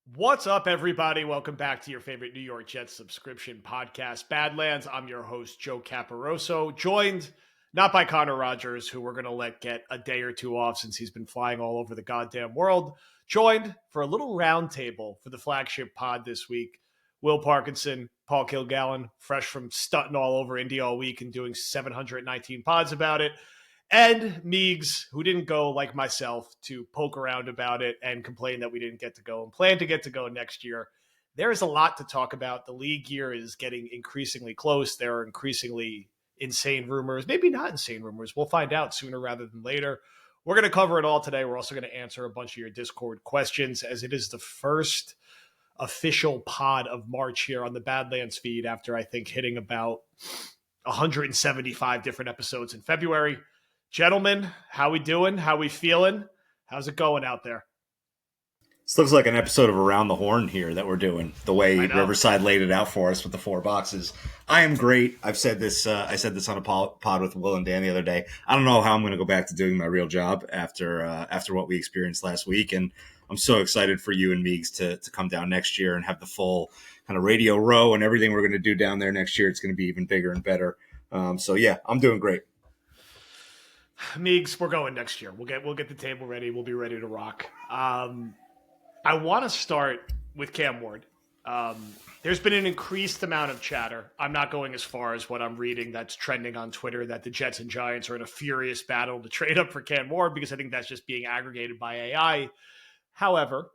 What's up, everybody? Welcome back to your favorite New York Jets subscription podcast, Badlands. I'm your host, Joe Caparoso, joined not by Connor Rodgers, who we're going to let get a day or two off since he's been flying all over the goddamn world, joined for a little roundtable for the flagship pod this week. Will Parkinson, Paul Kilgallen, fresh from stunting all over India all week and doing 719 pods about it. And Meegs, who didn't go like myself to poke around about it and complain that we didn't get to go and plan to get to go next year. There is a lot to talk about. The league year is getting increasingly close. There are increasingly insane rumors, maybe not insane rumors. We'll find out sooner rather than later. We're going to cover it all today. We're also going to answer a bunch of your Discord questions as it is the first official pod of March here on the Badlands feed after I think hitting about 175 different episodes in February. Gentlemen, how we doing? How we feeling? How's it going out there? This looks like an episode of Around the Horn here that we're doing, the way Riverside laid it out for us with the 4 boxes. I am great. I've said this. I said this on a pod with Will and Dan the other day. I don't know how I'm going to go back to doing my real job after what we experienced last week, and I'm so excited for you and Meegs to come down next year and have the full kind of radio row and everything we're going to do down there next year. It's going to be even bigger and better. So yeah, I'm doing great. Meegs, we're going next year. We'll get the table ready. We'll be ready to rock. I want to start with Cam Ward. There's been an increased amount of chatter. I'm not going as far as what I'm reading that's trending on Twitter that the Jets and Giants are in a furious battle to trade up for Cam Ward because I think that's just being aggregated by AI. However,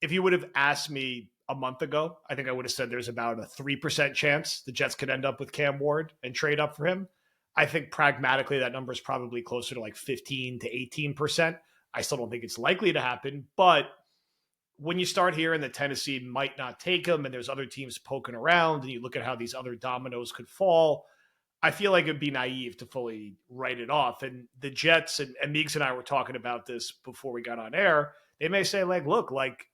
if you would have asked me a month ago, I think I would have said there's about a 3% chance the Jets could end up with Cam Ward and trade up for him. I think pragmatically that number is probably closer to like 15 to 18%. I still don't think it's likely to happen, but when you start hearing that Tennessee might not take him and there's other teams poking around and you look at how these other dominoes could fall, I feel like it'd be naive to fully write it off. And the Jets and Meegs and I were talking about this before we got on air. They may say like, look, like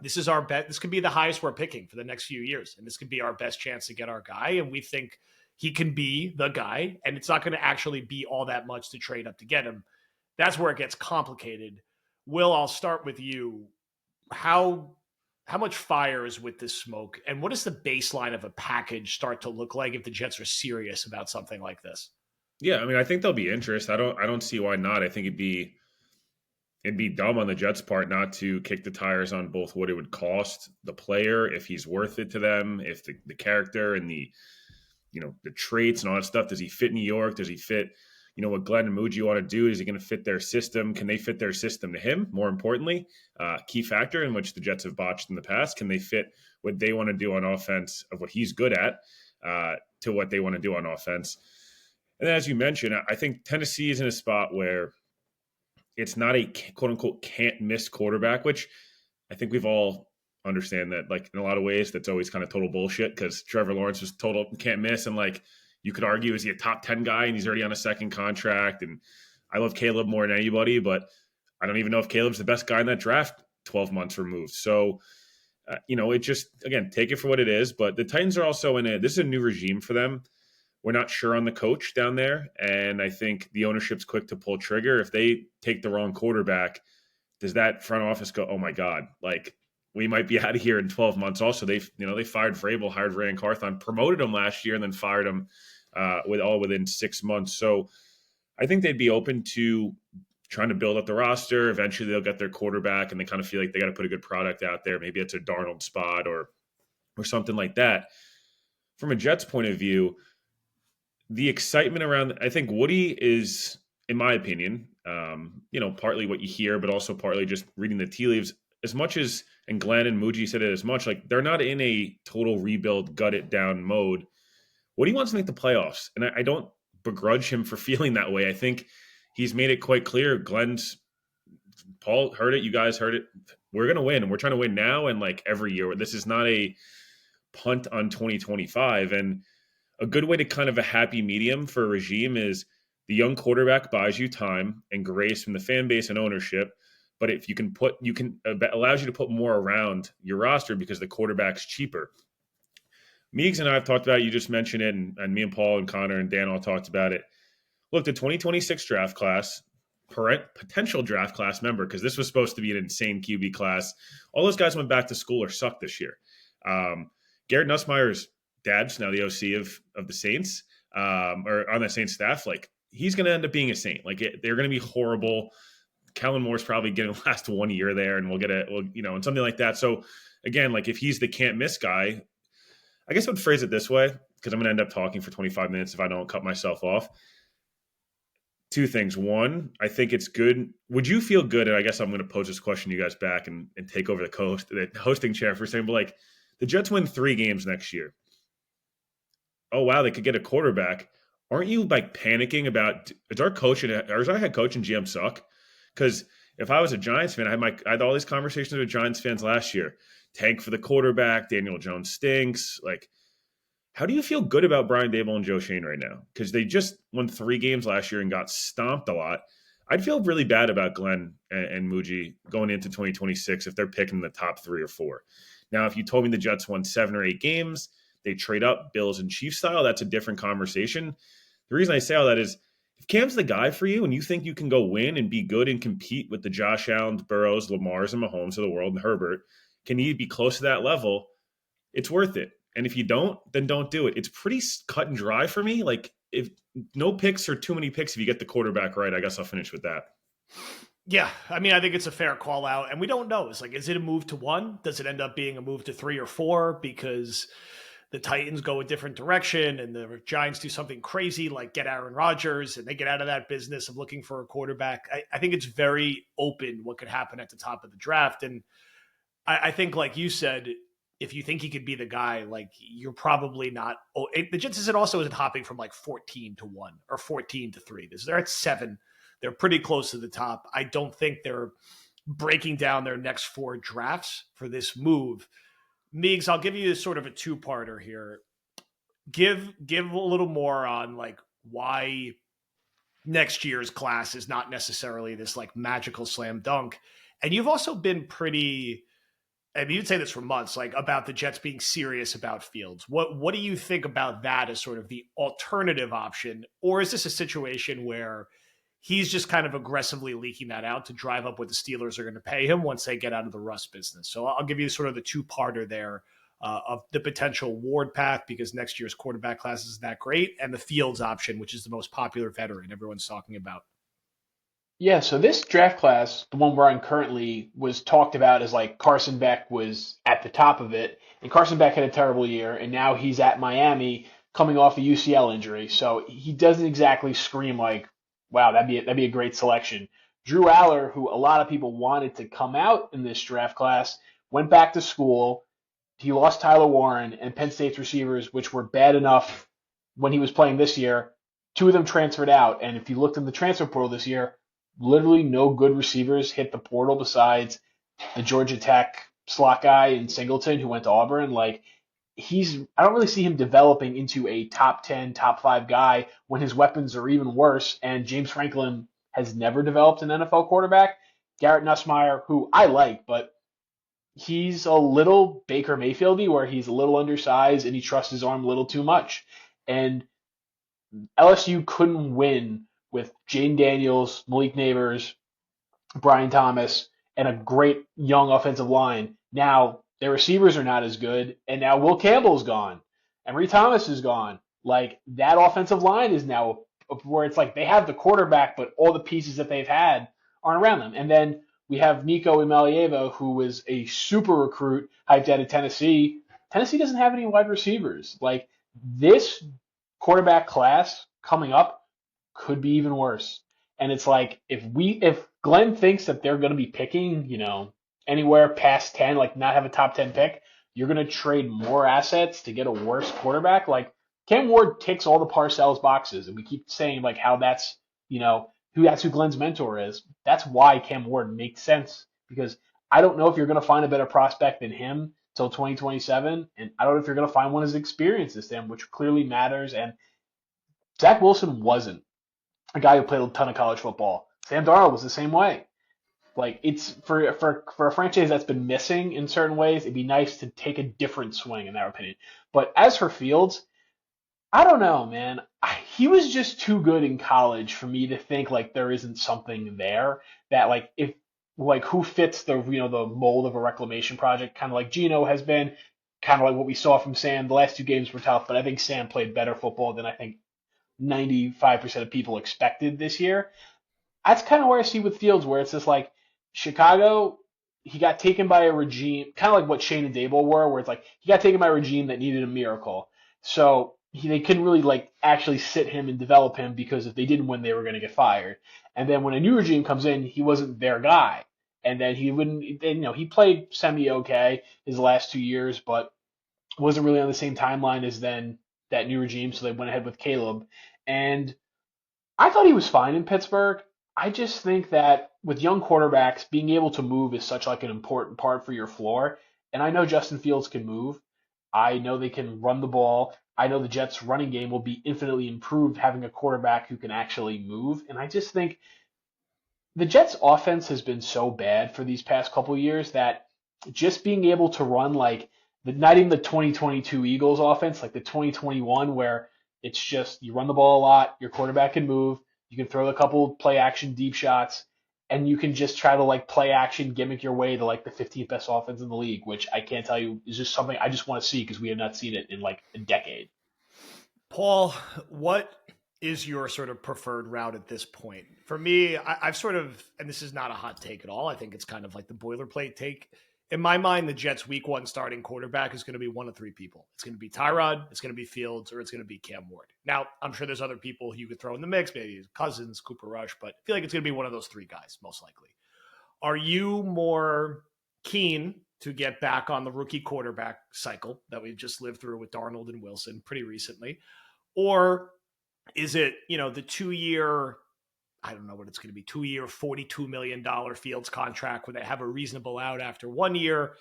this is our bet. This could be the highest we're picking for the next few years. And this could be our best chance to get our guy. And we think he can be the guy, and it's not going to actually be all that much to trade up to get him. That's where it gets complicated. Will, I'll start with you. How much fire is with this smoke, and what does the baseline of a package start to look like if the Jets are serious about something like this? Yeah, I mean, I think there'll be interest. I don't see why not. I think it'd be dumb on the Jets' part not to kick the tires on both what it would cost the player, if he's worth it to them, if the character and the traits and all that stuff. Does he fit New York? Does he fit, what Glenn and Muji want to do? Is he going to fit their system? Can they fit their system to him? More importantly, key factor in which the Jets have botched in the past. Can they fit what they want to do on offense of what he's good at to what they want to do on offense? And as you mentioned, I think Tennessee is in a spot where it's not a quote unquote can't miss quarterback, which I think we've all understand that, like, in a lot of ways that's always kind of total bullshit because Trevor Lawrence was total can't miss, and like you could argue, is he a top 10 guy and he's already on a second contract? And I love Caleb more than anybody, but I don't even know if Caleb's the best guy in that draft 12 months removed. So it just, again, take it for what it is. But the Titans are also this is a new regime for them. We're not sure on the coach down there, and I think the ownership's quick to pull trigger. If they take the wrong quarterback, does that front office go, oh my God, like we might be out of here in 12 months? Also, they fired Vrabel, hired Rand Carthon, promoted him last year, and then fired him within 6 months. So I think they'd be open to trying to build up the roster. Eventually, they'll get their quarterback, and they kind of feel like they got to put a good product out there. Maybe it's a Darnold spot or something like that. From a Jets point of view, the excitement around, I think Woody is, in my opinion, partly what you hear, but also partly just reading the tea leaves. As much as, and Glenn and Muji said it as much, like they're not in a total rebuild, gut it down mode. Woody wants to make the playoffs, and I don't begrudge him for feeling that way. I think he's made it quite clear. Paul heard it, you guys heard it. We're going to win, and we're trying to win now and like every year. This is not a punt on 2025. And a good way to kind of a happy medium for a regime is the young quarterback buys you time and grace from the fan base and ownership. But if allows you to put more around your roster because the quarterback's cheaper. Meegs and I have talked about it. You just mentioned it, and me and Paul and Connor and Dan all talked about it. Look, the 2026 draft class, potential draft class member, because this was supposed to be an insane QB class. All those guys went back to school or sucked this year. Garrett Nussmeier's dad's now the OC of the Saints, or on the Saints staff. Like, he's going to end up being a Saint. Like, they're going to be horrible. Kellen Moore's probably going to last 1 year there, and and something like that. So again, like, if he's the can't miss guy, I guess I would phrase it this way, because I'm going to end up talking for 25 minutes if I don't cut myself off. Two things. One, I think it's good. Would you feel good? And I guess I'm going to pose this question to you guys back and take over the hosting chair for a second. But like, the Jets win 3 games next year. Oh wow, they could get a quarterback. Aren't you like panicking about, is our head coach and GM suck? Because if I was a Giants fan, I had all these conversations with Giants fans last year. Tank for the quarterback. Daniel Jones stinks. Like, how do you feel good about Brian Daboll and Joe Schoen right now? Because they just won 3 games last year and got stomped a lot. I'd feel really bad about Glenn and Muji going into 2026 if they're picking the top 3 or 4. Now, if you told me the Jets won 7 or 8 games, they trade up Bills and Chiefs style, that's a different conversation. The reason I say all that is, if Cam's the guy for you and you think you can go win and be good and compete with the Josh Allen, Burrows, Lamars, and Mahomes of the world, and Herbert, can you be close to that level? It's worth it. And if you don't, then don't do it. It's pretty cut and dry for me. Like, if no picks or too many picks, if you get the quarterback right, I guess I'll finish with that. Yeah, I mean, I think it's a fair call out, and we don't know. It's like, is it a move to 1? Does it end up being a move to 3 or 4 because the Titans go a different direction and the Giants do something crazy like get Aaron Rodgers and they get out of that business of looking for a quarterback? I think it's very open what could happen at the top of the draft. And I think, like you said, if you think he could be the guy, like, you're probably not. The Jets isn't hopping from like 14 to 1 or 14 to 3. They're at 7. They're pretty close to the top. I don't think they're breaking down their next 4 drafts for this move. Meegs, I'll give you sort of a 2-parter here. Give a little more on like why next year's class is not necessarily this like magical slam dunk. And you've also been pretty, I mean, you'd say this for months, like, about the Jets being serious about Fields. What do you think about that as sort of the alternative option? Or is this a situation where he's just kind of aggressively leaking that out to drive up what the Steelers are going to pay him once they get out of the Russ business? So I'll give you sort of the 2-parter there of the potential Ward path, because next year's quarterback class isn't that great, and the Fields option, which is the most popular veteran everyone's talking about. Yeah, so this draft class, the one we're on currently, was talked about as like Carson Beck was at the top of it, and Carson Beck had a terrible year, and now he's at Miami coming off a UCL injury, so he doesn't exactly scream like, wow, that'd be a great selection. Drew Aller, who a lot of people wanted to come out in this draft class, went back to school. He lost Tyler Warren and Penn State's receivers, which were bad enough when he was playing this year. 2 of them transferred out, and if you looked in the transfer portal this year, literally no good receivers hit the portal besides the Georgia Tech slot guy in Singleton who went to Auburn. Like, I don't really see him developing into a top 10, top 5 guy when his weapons are even worse. And James Franklin has never developed an NFL quarterback. Garrett Nussmeier, who I like, but he's a little Baker Mayfieldy, where he's a little undersized and he trusts his arm a little too much. And LSU couldn't win with Jaden Daniels, Malik Neighbors, Brian Thomas, and a great young offensive line. Now, their receivers are not as good, and now Will Campbell's gone. Emery Thomas is gone. Like, that offensive line is now where it's like they have the quarterback, but all the pieces that they've had aren't around them. And then we have Nico Imalieva, who was a super recruit hyped out of Tennessee. Tennessee doesn't have any wide receivers. Like, this quarterback class coming up could be even worse. And it's like, if Glenn thinks that they're going to be picking, anywhere past 10, like not have a top 10 pick, you're going to trade more assets to get a worse quarterback. Like, Cam Ward ticks all the Parcells boxes, and we keep saying like how that's who Glenn's mentor is. That's why Cam Ward makes sense, because I don't know if you're going to find a better prospect than him till 2027, and I don't know if you're going to find one as experienced as him, which clearly matters. And Zach Wilson wasn't a guy who played a ton of college football. Sam Darnold was the same way. Like, it's for a franchise that's been missing in certain ways, it'd be nice to take a different swing, in their opinion. But as for Fields, I don't know, man. He was just too good in college for me to think like there isn't something there that like if like who fits the the mold of a reclamation project, kind of like Gino has been, kind of like what we saw from Sam. The last two games were tough, but I think Sam played better football than I think 95% of people expected this year. That's kind of where I see with Fields, where it's just like Chicago, he got taken by a regime, kind of like what Shane and Dable were, where it's like he got taken by a regime that needed a miracle. So they couldn't really like actually sit him and develop him because if they didn't win, they were going to get fired. And then when a new regime comes in, he wasn't their guy. And then he wouldn't, then, he played semi okay his last 2 years, but wasn't really on the same timeline as then that new regime. So they went ahead with Caleb. And I thought he was fine in Pittsburgh. I just think that with young quarterbacks, being able to move is such like an important part for your floor. And I know Justin Fields can move. I know they can run the ball. I know the Jets' running game will be infinitely improved having a quarterback who can actually move. And I just think the Jets' offense has been so bad for these past couple years that just being able to run like not even the 2022 Eagles offense, like the 2021, where it's just you run the ball a lot, your quarterback can move, you can throw a couple play action deep shots, and you can just try to like play action gimmick your way to like the 15th best offense in the league, which I can't tell you is just something I just want to see because we have not seen it in like a decade. Paul, what is your sort of preferred route at this point? For me, I've sort of, and this is not a hot take at all. I think it's kind of like the boilerplate take. In my mind, the Jets' week one starting quarterback is going to be one of three people. It's going to be Tyrod, it's going to be Fields, or it's going to be Cam Ward. Now, I'm sure there's other people you could throw in the mix, maybe Cousins, Cooper Rush, but I feel like it's going to be one of those three guys, most likely. Are you more keen to get back on the rookie quarterback cycle that we've just lived through with Darnold and Wilson pretty recently? Or is it, the 2-year, I don't know what it's going to be, 2-year, $42 million Fields contract where they have a reasonable out after 1 year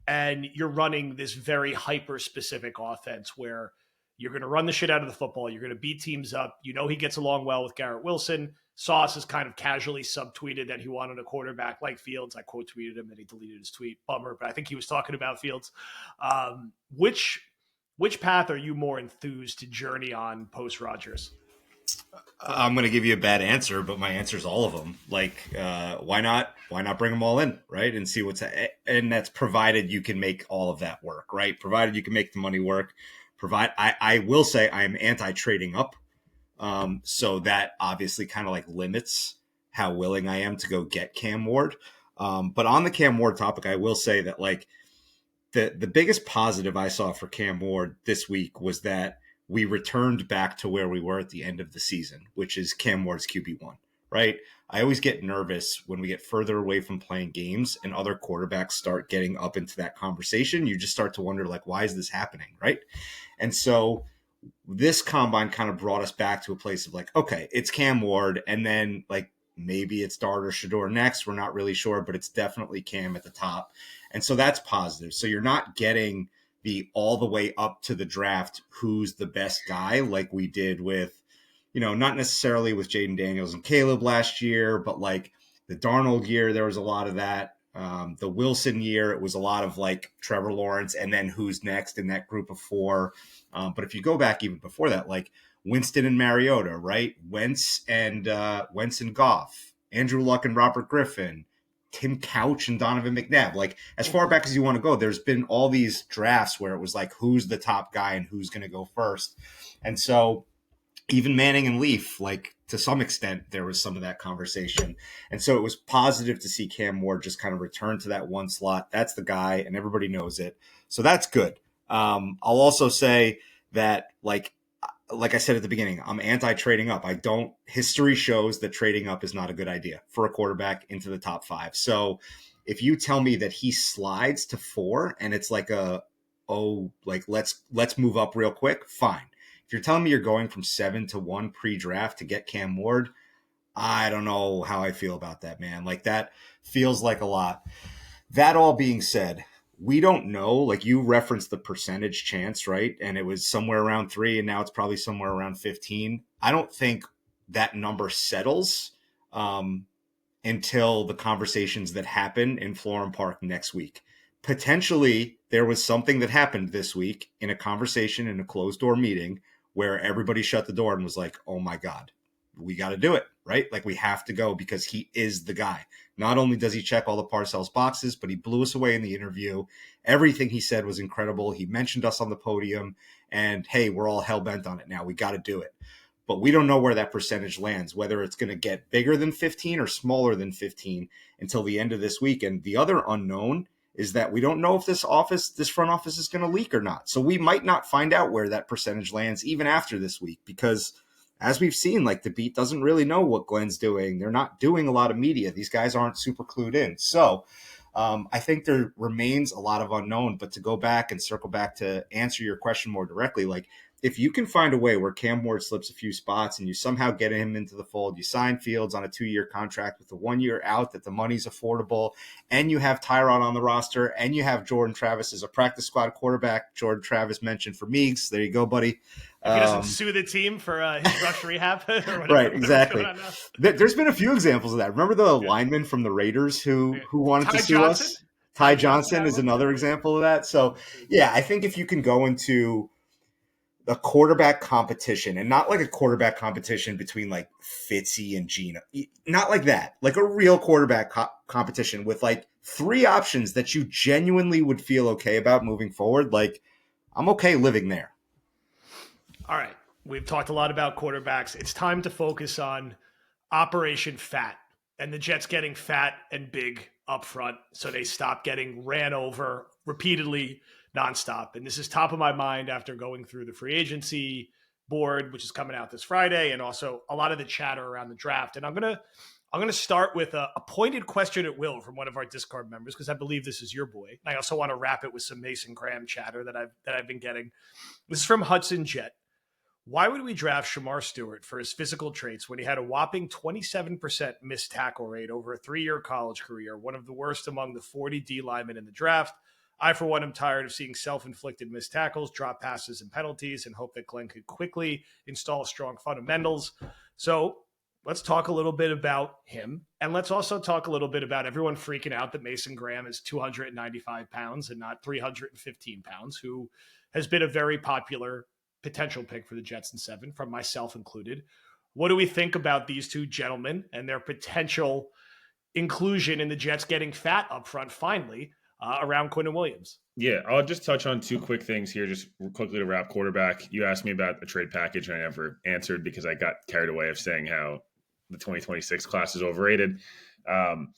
and you're running this very hyper-specific offense where you're going to run the shit out of the football. You're going to beat teams up. He gets along well with Garrett Wilson. Sauce has kind of casually subtweeted that he wanted a quarterback like Fields. I quote tweeted him and he deleted his tweet. Bummer, but I think he was talking about Fields. Which path are you more enthused to journey on post Rodgers? I'm going to give you a bad answer, but my answer is all of them. Like, why not? Why not bring them all in, right? And see and that's provided you can make all of that work, right? Provided you can make the money work. I will say I am anti-trading up. So that obviously kind of like limits how willing I am to go get Cam Ward. But on the Cam Ward topic, I will say that like the biggest positive I saw for Cam Ward this week was that we returned back to where we were at the end of the season, which is Cam Ward's QB1, right? I always get nervous when we get further away from playing games and other quarterbacks start getting up into that conversation. You just start to wonder, like, why is this happening, right? And so this combine kind of brought us back to a place of like, okay, it's Cam Ward, and then like maybe it's Dart or Shador next. We're not really sure, but it's definitely Cam at the top. And so that's positive. So you're not getting the all the way up to the draft who's the best guy like we did with, not necessarily with Jaden Daniels and Caleb last year, but like the Darnold year, there was a lot of that. The Wilson year, it was a lot of like Trevor Lawrence and then who's next in that group of four. But if you go back even before that, like Winston and Mariota, right? Wentz and Goff, Andrew Luck and Robert Griffin, Tim Couch and Donovan McNabb. Like as far back as you want to go, there's been all these drafts where it was like, who's the top guy and who's going to go first. And so even Manning and Leaf, like to some extent, there was some of that conversation. And so it was positive to see Cam Ward just kind of return to that one slot. That's the guy and everybody knows it. So that's good. I'll also say that like I said at the beginning, I'm anti-trading up. History shows that trading up is not a good idea for a quarterback into the top 5. So if you tell me that he slides to 4 and it's like let's move up real quick, fine. If you're telling me you're going from 7 to 1 pre-draft to get Cam Ward, I don't know how I feel about that, man. Like that feels like a lot. That all being said, we don't know, like you referenced the percentage chance, right? And it was somewhere around 3 and now it's probably somewhere around 15. I don't think that number settles until the conversations that happen in Florham Park next week. Potentially there was something that happened this week in a conversation in a closed door meeting where everybody shut the door and was like, oh my God, we got to do it, right? Like we have to go because he is the guy. Not only does he check all the Parcells boxes, but he blew us away in the interview. Everything he said was incredible. He mentioned us on the podium and hey, we're all hell bent on it now. We got to do it. But we don't know where that percentage lands, whether it's going to get bigger than 15 or smaller than 15 until the end of this week. And the other unknown is that we don't know if this front office is going to leak or not. So we might not find out where that percentage lands even after this week, because as we've seen, like the beat doesn't really know what Glenn's doing. They're not doing a lot of media. These guys aren't super clued in. So I think there remains a lot of unknown, but to go back and circle back to answer your question more directly, like if you can find a way where Cam Ward slips a few spots and you somehow get him into the fold, you sign Fields on a 2-year contract with the 1 year out, that the money's affordable, and you have Tyrod on the roster, and you have Jordan Travis as a practice squad quarterback. Jordan Travis mentioned for Meegs. There you go, buddy. If he doesn't sue the team for his rush rehab or whatever. Right, exactly. There's been a few examples of that. Remember the lineman from the Raiders who wanted to sue us? Ty Johnson is another example of that. So, yeah, I think if you can go into a quarterback competition, and not like a quarterback competition between like Fitzy and Gino, not like that, like a real quarterback competition with like 3 options that you genuinely would feel okay about moving forward. Like I'm okay living there. All right. We've talked a lot about quarterbacks. It's time to focus on Operation Fat and the Jets getting fat and big up front so they stop getting ran over repeatedly nonstop. And this is top of my mind after going through the free agency board, which is coming out this Friday, and also a lot of the chatter around the draft. And I'm gonna start with a pointed question at will from one of our Discord members, because I believe this is your boy. And I also want to wrap it with some Mason Graham chatter that I've been getting. This is from Hudson Jet. Why would we draft Shamar Stewart for his physical traits when he had a whopping 27% missed tackle rate over a 3-year college career, one of the worst among the 40 D linemen in the draft? I, for one, am tired of seeing self-inflicted missed tackles, drop passes, and penalties, and hope that Glenn could quickly install strong fundamentals. So let's talk a little bit about him, and let's also talk a little bit about everyone freaking out that Mason Graham is 295 pounds and not 315 pounds, who has been a very popular potential pick for the Jets in 7, from myself included. What do we think about these two gentlemen and their potential inclusion in the Jets getting fat up front finally around Quinnen Williams? Yeah, I'll just touch on 2 quick things here, just quickly to wrap quarterback. You asked me about the trade package, and I never answered because I got carried away of saying how the 2026 class is overrated.